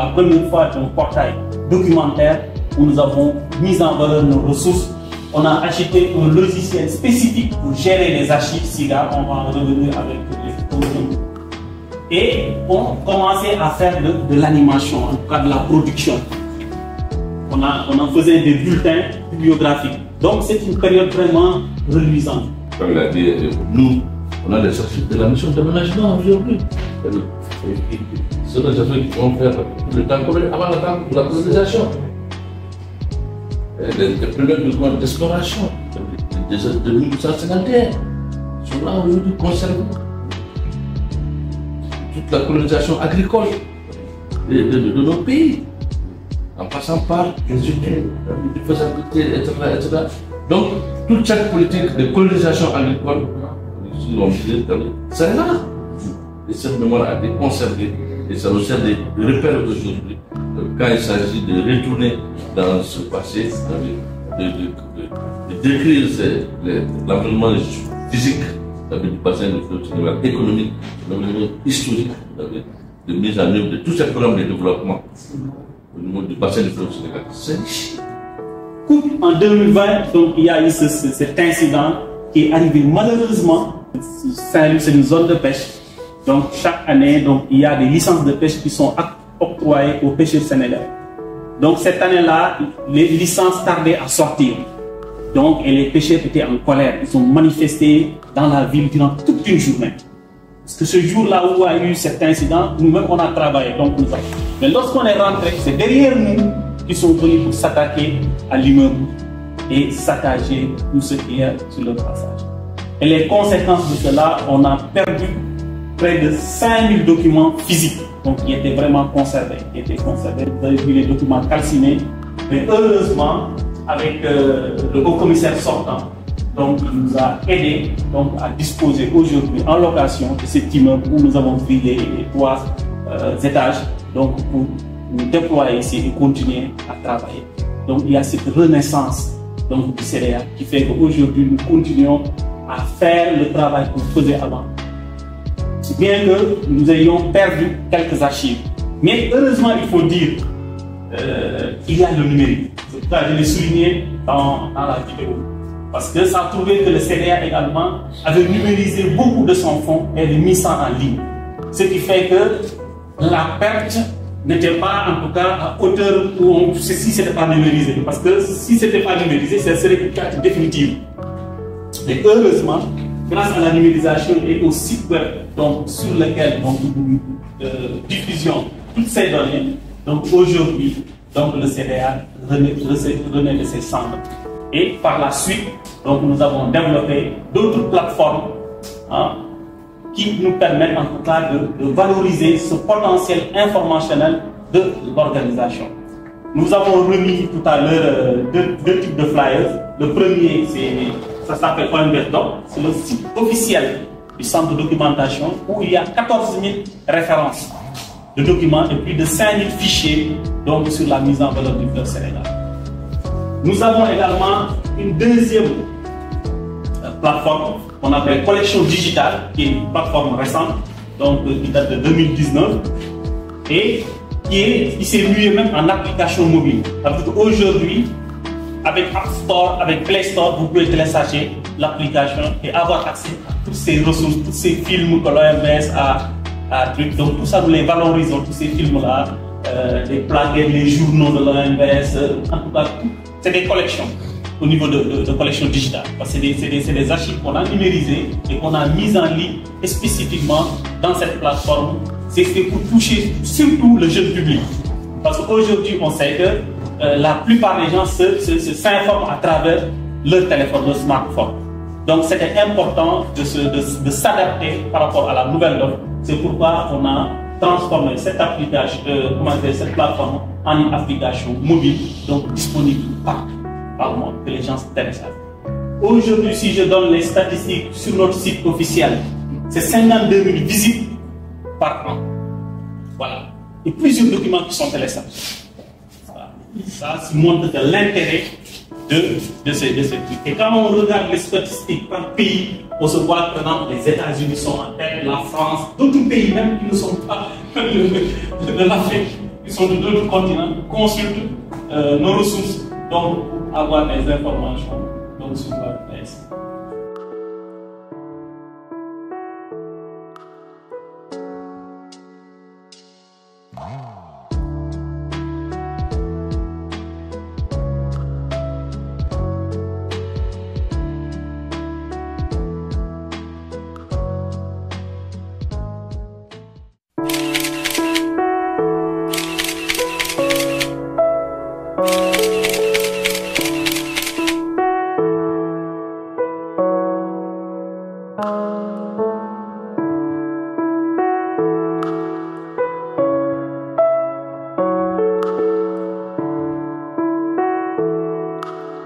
la première fois un portail documentaire où nous avons mis en valeur nos ressources. On a acheté un logiciel spécifique pour gérer les archives SIGA. On va en revenir avec les photos. Et on commençait à faire de l'animation, en tout cas de la production. On en faisait des bulletins bibliographiques. Donc c'est une période vraiment reluisante. Comme il a dit, nous, on a des archives de la mission d'aménagement aujourd'hui. C'est des archives qui vont faire le temps avant le temps de la colonisation. Les premiers documents d'exploration de 1951 sont là aujourd'hui conservés. Toute la colonisation agricole de nos pays, en passant par les usines, les faisabilités, etc. Donc, toute cette politique de colonisation agricole, c'est là. Et cette mémoire a été conservée et ça nous sert de repère aujourd'hui. Quand il s'agit de retourner dans ce passé, de décrire l'environnement physique du bassin de fleuve sénégal, économique, l'environnement historique, de mise en œuvre de tous ces programmes de développement au niveau du bassin de fleuve sénégal. C'est riche. En 2020, donc, il y a eu cet incident qui est arrivé malheureusement. Saint-Louis, c'est une zone de pêche. Donc chaque année, donc, il y a des licences de pêche qui sont octroyées aux pêcheurs sénégalais. Donc cette année-là, les licences tardaient à sortir. Donc, et les pêcheurs étaient en colère. Ils ont manifesté dans la ville durant toute une journée. Parce que ce jour-là où il y a eu cet incident, nous-mêmes on a travaillé. Donc, mais lorsqu'on est rentré, c'est derrière nous qu'ils sont venus pour s'attaquer à l'immeuble et saccager tout ce qu'il y a sur le passage. Et les conséquences de cela, on a perdu près de 5000 documents physiques, donc qui étaient vraiment conservés. Vous avez vu les documents calcinés, mais heureusement, avec le haut-commissaire sortant, donc il nous a aidé donc, à disposer aujourd'hui en location de cet immeuble où nous avons pris les 3 étages donc, pour nous déployer ici et continuer à travailler. Donc il y a cette renaissance donc, du CDA qui fait qu'aujourd'hui nous continuons à faire le travail qu'on faisait avant. Bien que nous ayons perdu quelques archives. Mais heureusement, il faut dire qu'il y a le numérique. C'est pour ça que je l'ai souligné dans la vidéo. Parce que ça a trouvé que le CDA également avait numérisé beaucoup de son fonds et avait mis ça en ligne. Ce qui fait que la perte n'était pas en tout cas à hauteur où si ce n'était pas numérisé. Parce que si ce n'était pas numérisé, ça serait une perte définitive. Mais heureusement, grâce à la numérisation et au site web donc, sur lequel nous diffusions toutes ces données, donc aujourd'hui, donc le CDA renaît de ses cendres. Et par la suite, donc, nous avons développé d'autres plateformes qui nous permettent en tout cas de valoriser ce potentiel informationnel de l'organisation. Nous avons remis tout à l'heure deux types de flyers. Le premier, ça s'appelle ONBERDOC, c'est le site officiel du centre de documentation où il y a 14 000 références de documents et plus de 5 000 fichiers donc, sur la mise en valeur du fleuve Sénégal. Nous avons également une deuxième plateforme qu'on appelle Collection Digitale, qui est une plateforme récente, donc qui date de 2019 et qui s'est muée même en application mobile. Aujourd'hui, avec App Store, avec Play Store, vous pouvez télécharger l'application et avoir accès à toutes ces ressources, tous ces films que l'OMS a trucs. Donc tout ça, nous les valorisons, tous ces films-là, les plaquettes, les journaux de l'OMS, en tout cas, c'est des collections au niveau de collections digitales. Parce que c'est des archives qu'on a numérisées et qu'on a mises en ligne et spécifiquement dans cette plateforme. C'est pour toucher surtout le jeune public. Parce qu'aujourd'hui, on sait que la plupart des gens s'informent à travers leur téléphone, leur smartphone. Donc c'était important de s'adapter par rapport à la nouvelle offre. C'est pourquoi on a transformé cette application, cette plateforme en une application mobile, donc disponible partout dans le monde, que les gens se téléchargent. Aujourd'hui, si je donne les statistiques sur notre site officiel, c'est 52 000 visites par an. Voilà. Et plusieurs documents qui sont téléchargés. Voilà. Ça montre de l'intérêt de ces trucs. Et quand on regarde les statistiques par pays, on se voit que par exemple les États-Unis sont en tête, la France, d'autres pays même qui ne sont pas de l'Afrique qui sont de d'autres continents consultent nos ressources donc, pour avoir des informations donc, sur la presse.